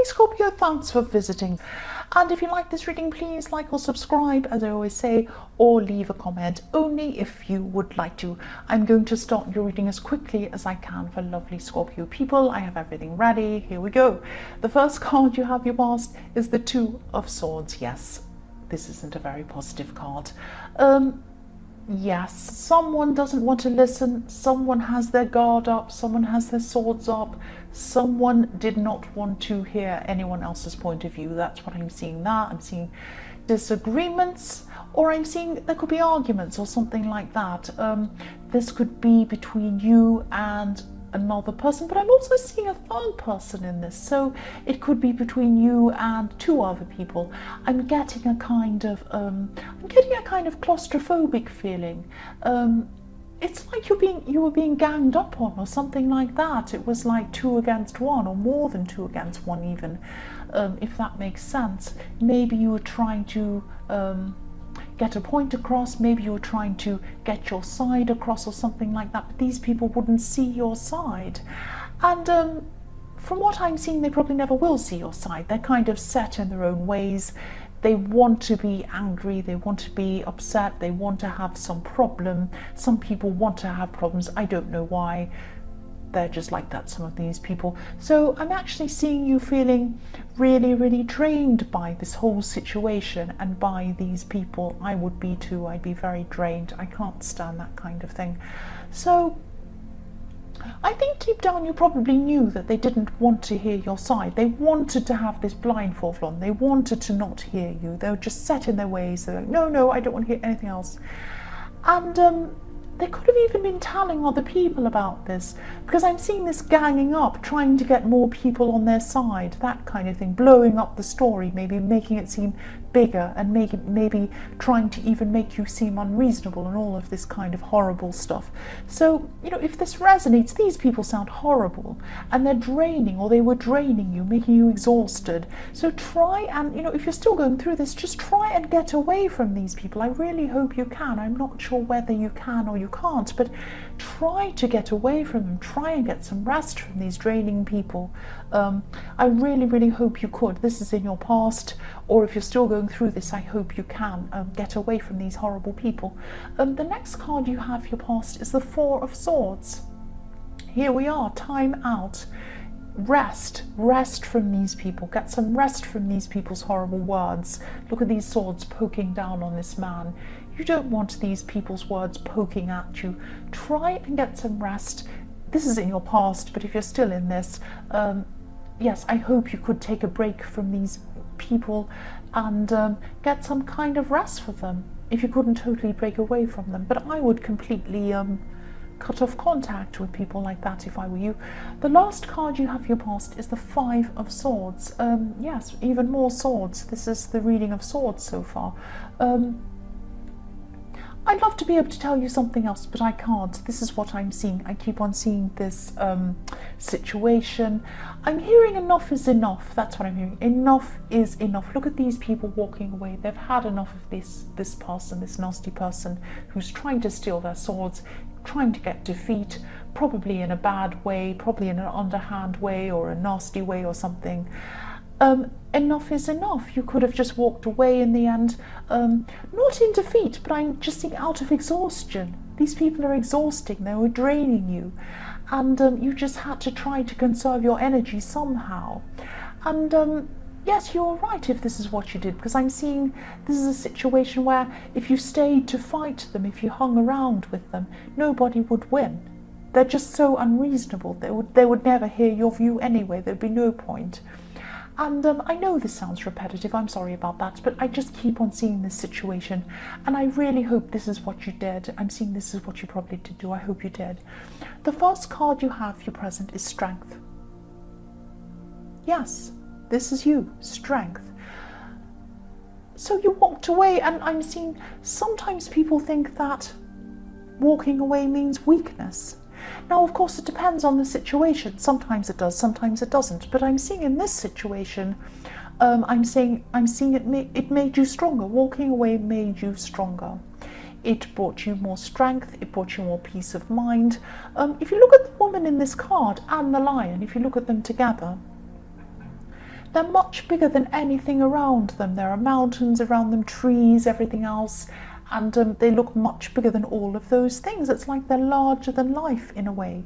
Hey Scorpio, thanks for visiting. And if you like this reading, please like or subscribe, as I always say, or leave a comment, only if you would like to. I'm going to start your reading as quickly as I can for lovely Scorpio people. I have everything ready. Here we go. The first card you have your past is the Two of Swords. Yes, this isn't a very positive card. Yes, someone doesn't want to listen, someone has their guard up, someone has their swords up, someone did not want to hear anyone else's point of view. That's what I'm seeing there. I'm seeing disagreements, or I'm seeing there could be arguments or something like that. This could be between you and another person, but I'm also seeing a third person in this, so it could be between you and two other people. I'm getting a kind of claustrophobic feeling. It's like you were being ganged up on or something like that. It was like 2 against 1, or more than 2 against 1 even, if that makes sense. Maybe you were trying to get a point across, maybe you were trying to get your side across or something like that, but these people wouldn't see your side. And from what I'm seeing, they probably never will see your side. They're kind of set in their own ways. They want to be angry, they want to be upset, they want to have some problem. Some people want to have problems, I don't know why. They're just like that, some of these people. So I'm actually seeing you feeling really, really drained by this whole situation and by these people. I would be too. I'd be very drained. I can't stand that kind of thing. So I think deep down you probably knew that they didn't want to hear your side. They wanted to have this blindfold on. They wanted to not hear you. They were just set in their ways. They're like, no, I don't want to hear anything else. And they could have even been telling other people about this, because I'm seeing this ganging up, trying to get more people on their side, that kind of thing, blowing up the story, maybe making it seem bigger, and maybe trying to even make you seem unreasonable and all of this kind of horrible stuff. So, if this resonates, these people sound horrible and they're draining, or they were draining you, making you exhausted. So try and, if you're still going through this, just try and get away from these people. I really hope you can. I'm not sure whether you can or you can't, but try to get away from them. Try and get some rest from these draining people. I really, really hope you could. This is in your past, or if you're still going through this, I hope you can get away from these horrible people. The next card you have your past is the Four of Swords. Here we are, time out. Rest from these people. Get some rest from these people's horrible words. Look at these swords poking down on this man. You don't want these people's words poking at you. Try and get some rest. This is in your past, but if you're still in this, yes, I hope you could take a break from these people and get some kind of rest for them, if you couldn't totally break away from them. But I would completely cut off contact with people like that if I were you. The last card you have your past is the Five of Swords. Yes, even more swords. This is the reading of swords so far. I'd love to be able to tell you something else, but I can't. This is what I'm seeing. I keep on seeing this situation. I'm hearing enough is enough. That's what I'm hearing. Enough is enough. Look at these people walking away. They've had enough of this person, this nasty person who's trying to steal their swords, trying to get defeat, probably in a bad way, probably in an underhand way or a nasty way or something. Enough is enough. You could have just walked away in the end, not in defeat, but I'm just seeing out of exhaustion. These people are exhausting, they were draining you, and you just had to try to conserve your energy somehow. And yes, you're right if this is what you did, because I'm seeing this is a situation where if you stayed to fight them, if you hung around with them, nobody would win. They're just so unreasonable. They would never hear your view anyway. There'd be no point. And I know this sounds repetitive, I'm sorry about that, but I just keep on seeing this situation, and I really hope this is what you did. I'm seeing this is what you probably did do. I hope you did. The first card you have, your present, is Strength. Yes, this is you, Strength. So you walked away, and I'm seeing sometimes people think that walking away means weakness. Now, of course, it depends on the situation. Sometimes it does, sometimes it doesn't. But I'm seeing in this situation, I'm seeing it made you stronger. Walking away made you stronger. It brought you more strength. It brought you more peace of mind. If you look at the woman in this card and the lion, if you look at them together, They're much bigger than anything around them. There are mountains around them, trees, everything else, and they look much bigger than all of those things. It's like they're larger than life in a way.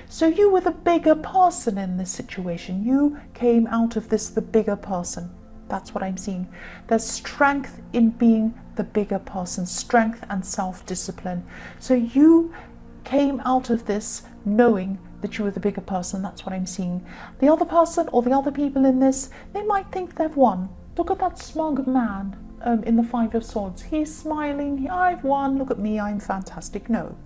So you were the bigger person in this situation. You came out of this the bigger person. That's what I'm seeing. There's strength in being the bigger person, strength and self-discipline. So you came out of this knowing that you were the bigger person. That's what I'm seeing. The other person or the other people in this, they might think they've won. Look at that smug man in the Five of Swords. He's smiling. I've won. Look at me. I'm fantastic. No.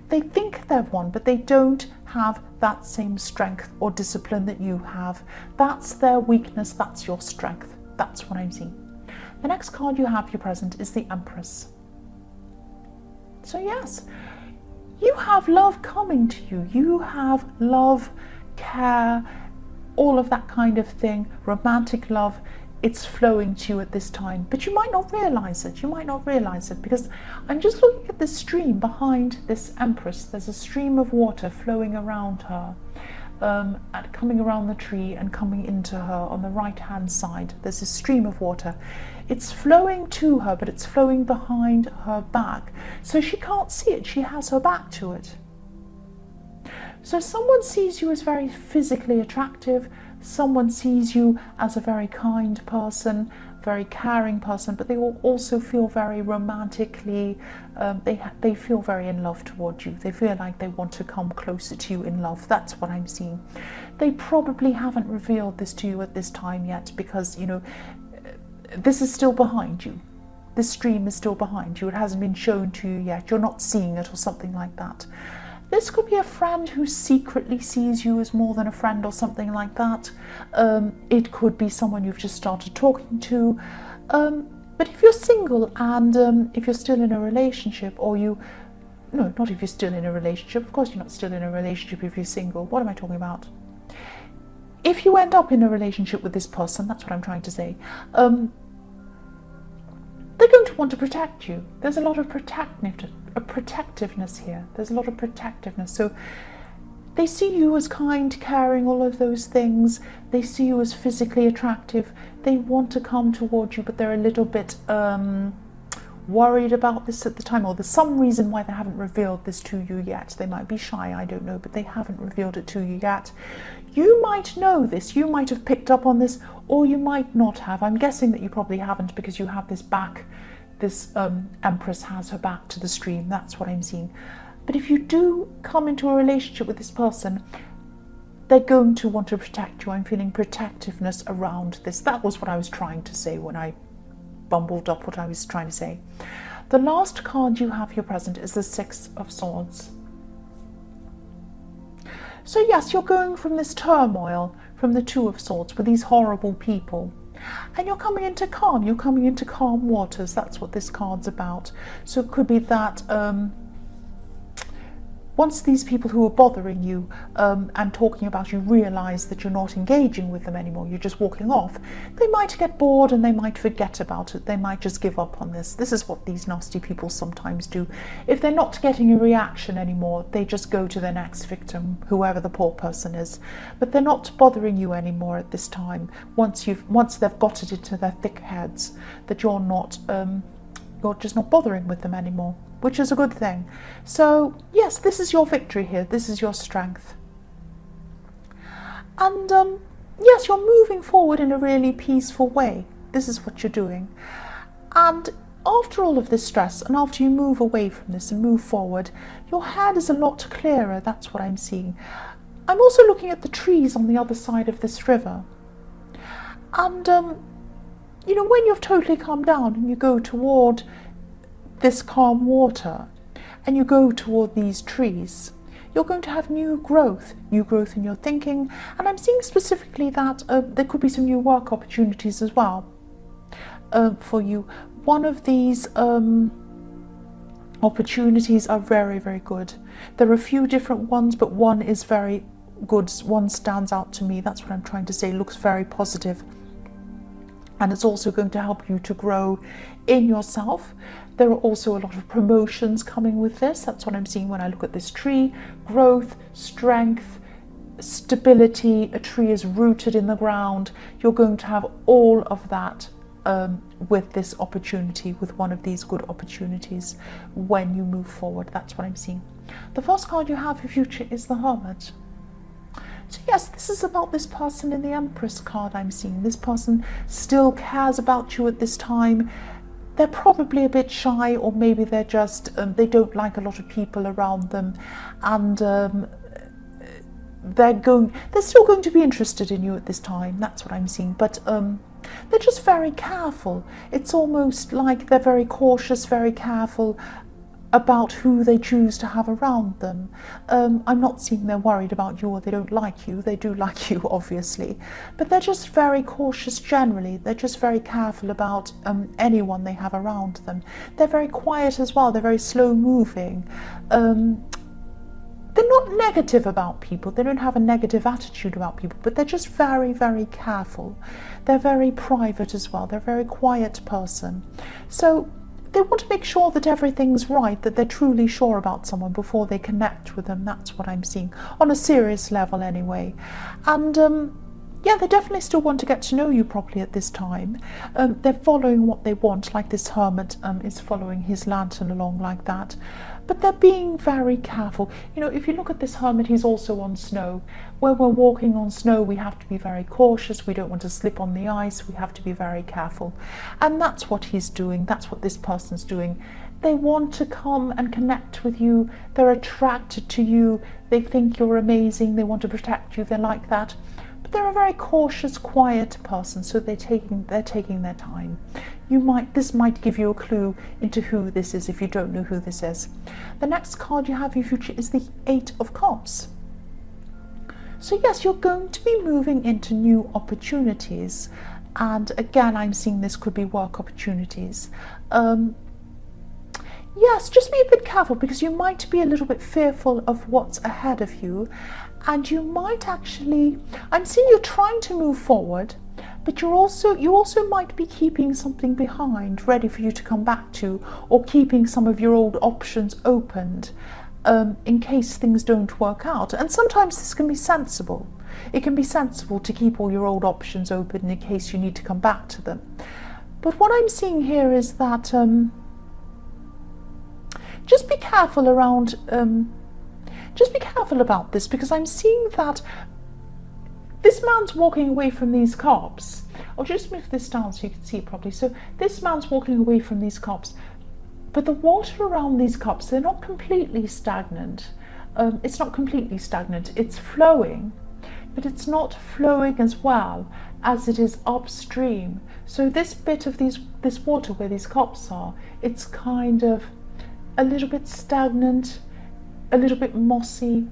They think they've won, but they don't have that same strength or discipline that you have. That's their weakness. That's your strength. That's what I'm seeing. The next card you have, your present, is the Empress. So yes, you have love coming to you. You have love, care, all of that kind of thing, romantic love. It's flowing to you at this time, but you might not realize it. You might not realize it because I'm just looking at the stream behind this Empress. There's a stream of water flowing around her, and coming around the tree and coming into her on the right hand side. There's a stream of water. It's flowing to her, but it's flowing behind her back, so she can't see it. She has her back to it. So someone sees you as very physically attractive. Someone sees you as a very kind person, very caring person, but they will also feel very romantically, they feel very in love towards you. They feel like they want to come closer to you in love. That's what I'm seeing. They probably haven't revealed this to you at this time yet because, you know, this is still behind you. This stream is still behind you. It hasn't been shown to you yet. You're not seeing it or something like that. This could be a friend who secretly sees you as more than a friend or something like that. It could be someone you've just started talking to. But if you're single and if you're still in a relationship, or you... No, not if you're still in a relationship. Of course you're not still in a relationship if you're single. What am I talking about? If you end up in a relationship with this person, that's what I'm trying to say, they're going to want to protect you. There's a lot of protectiveness here. There's a lot of protectiveness. So they see you as kind, caring, all of those things. They see you as physically attractive. They want to come towards you, but they're a little bit worried about this at the time, or there's some reason why they haven't revealed this to you yet. They might be shy, I don't know, but they haven't revealed it to you yet. You might know this, you might have picked up on this, or you might not have. I'm guessing that you probably haven't because you have this back, this Empress has her back to the stream. That's what I'm seeing. But if you do come into a relationship with this person, they're going to want to protect you. I'm feeling protectiveness around this. That was what I was trying to say when I bumbled up what I was trying to say. The last card you have here present is the Six of Swords. So yes, you're going from this turmoil, from the Two of Swords, with these horrible people, and you're coming into calm. You're coming into calm waters. That's what this card's about. So it could be that once these people who are bothering you and talking about you realise that you're not engaging with them anymore, you're just walking off, they might get bored and they might forget about it. They might just give up on this. This is what these nasty people sometimes do. If they're not getting a reaction anymore, they just go to their next victim, whoever the poor person is. But they're not bothering you anymore at this time. Once they've got it into their thick heads that you're just not bothering with them anymore, which is a good thing. So yes, this is your victory here. This is your strength. And yes, you're moving forward in a really peaceful way. This is what you're doing. And after all of this stress, and after you move away from this and move forward, your head is a lot clearer. That's what I'm seeing. I'm also looking at the trees on the other side of this river. And you know, when you've totally calmed down and you go toward this calm water and you go toward these trees, you're going to have new growth in your thinking. And I'm seeing specifically that there could be some new work opportunities as well for you. One of these opportunities are very, very good. There are a few different ones, but one is very good. One stands out to me. That's what I'm trying to say. It looks very positive. And it's also going to help you to grow in yourself. There are also a lot of promotions coming with this. That's what I'm seeing when I look at this tree. Growth, strength, stability, a tree is rooted in the ground. You're going to have all of that with this opportunity, with one of these good opportunities when you move forward. That's what I'm seeing. The first card you have for future is the Hermit. So yes, this is about this person in the Empress card I'm seeing. This person still cares about you at this time. They're probably a bit shy, or maybe they're just, they don't like a lot of people around them, and they're still going to be interested in you at this time. That's what I'm seeing, but they're just very careful. It's almost like they're very cautious, very careful about who they choose to have around them. I'm not seeing they're worried about you or they don't like you. They do like you, obviously, but they're just very cautious generally. They're just very careful about anyone they have around them. They're very quiet as well. They're very slow moving. They're not negative about people. They don't have a negative attitude about people, but they're just very, very careful. They're very private as well. They're a very quiet person. So they want to make sure that everything's right, that they're truly sure about someone before they connect with them. That's what I'm seeing, on a serious level anyway. And yeah, they definitely still want to get to know you properly at this time. They're following what they want, like this Hermit is following his lantern along like that. But they're being very careful. You know, if you look at this Hermit, he's also on snow. Where we're walking on snow, we have to be very cautious. We don't want to slip on the ice. We have to be very careful. And that's what he's doing. That's what this person's doing. They want to come and connect with you. They're attracted to you. They think you're amazing. They want to protect you. They're like that. But they're a very cautious, quiet person, so they're taking their time. This might give you a clue into who this is if you don't know who this is. The next card you have in your future is the Eight of Cups. So yes, you're going to be moving into new opportunities, and again, I'm seeing this could be work opportunities. Yes, just be a bit careful, because you might be a little bit fearful of what's ahead of you, and you might actually, I'm seeing you're trying to move forward, but you also might be keeping something behind, ready for you to come back to, or keeping some of your old options opened in case things don't work out. And sometimes this can be sensible. It can be sensible to keep all your old options open in case you need to come back to them. But what I'm seeing here is that just be careful around, just be careful about this, because I'm seeing that this man's walking away from these cups. I'll just move this down so you can see it properly. So this man's walking away from these cups, but the water around these cups, they're not completely stagnant. It's not completely stagnant. It's flowing, but it's not flowing as well as it is upstream. So this bit of this water where these cups are, it's kind of a little bit stagnant, a little bit mossy.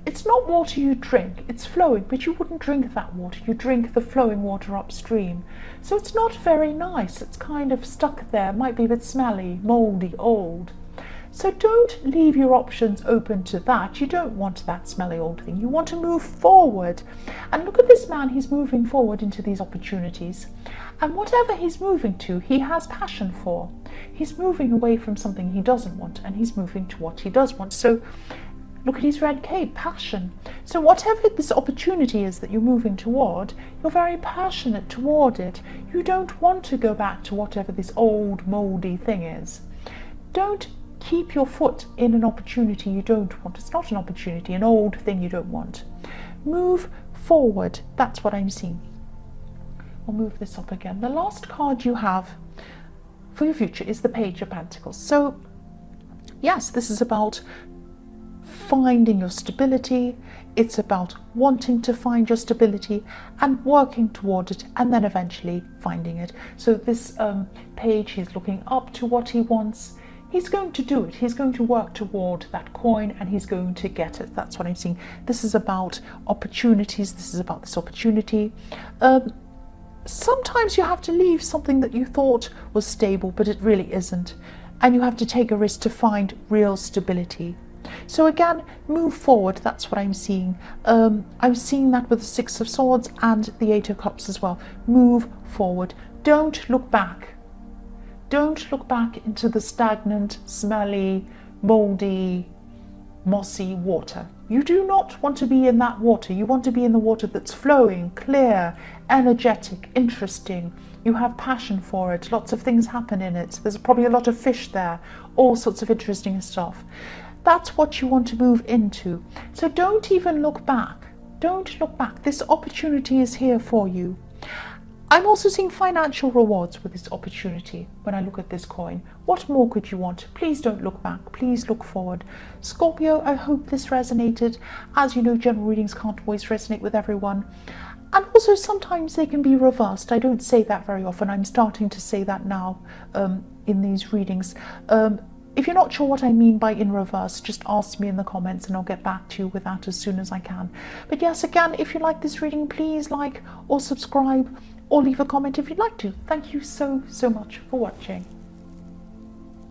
It's not water you drink, it's flowing, but you wouldn't drink that water. You drink the flowing water upstream. So it's not very nice. It's kind of stuck there. It might be a bit smelly, mouldy, old. So don't leave your options open to that. You don't want that smelly old thing. You want to move forward. And look at this man, he's moving forward into these opportunities. And whatever he's moving to, he has passion for. He's moving away from something he doesn't want, and he's moving to what he does want. So look at his red cape, passion. So whatever this opportunity is that you're moving toward, you're very passionate toward it. You don't want to go back to whatever this old mouldy thing is. Don't keep your foot in an opportunity you don't want. It's not an opportunity, an old thing you don't want. Move forward. That's what I'm seeing. I'll move this up again. The last card you have for your future is the Page of Pentacles. So yes, this is about finding your stability. It's about wanting to find your stability and working toward it, and then eventually finding it. So this page, he's looking up to what he wants. He's going to do it. He's going to work toward that coin, and he's going to get it. That's what I'm seeing. This is about opportunities. This is about this opportunity. Sometimes you have to leave something that you thought was stable, but it really isn't. And you have to take a risk to find real stability. So again, move forward. That's what I'm seeing. I'm seeing that with the Six of Swords and the Eight of Cups as well. Move forward. Don't look back. Don't look back into the stagnant, smelly, mouldy, mossy water. You do not want to be in that water. You want to be in the water that's flowing, clear, energetic, interesting. You have passion for it. Lots of things happen in it. There's probably a lot of fish there, all sorts of interesting stuff. That's what you want to move into. So don't even look back. Don't look back. This opportunity is here for you. I'm also seeing financial rewards with this opportunity when I look at this coin. What more could you want? Please don't look back. Please look forward. Scorpio, I hope this resonated. As you know, general readings can't always resonate with everyone. And also sometimes they can be reversed. I don't say that very often. I'm starting to say that now in these readings. If you're not sure what I mean by in reverse, just ask me in the comments and I'll get back to you with that as soon as I can. But yes, again, if you like this reading, please like or subscribe or leave a comment if you'd like to. Thank you so much for watching.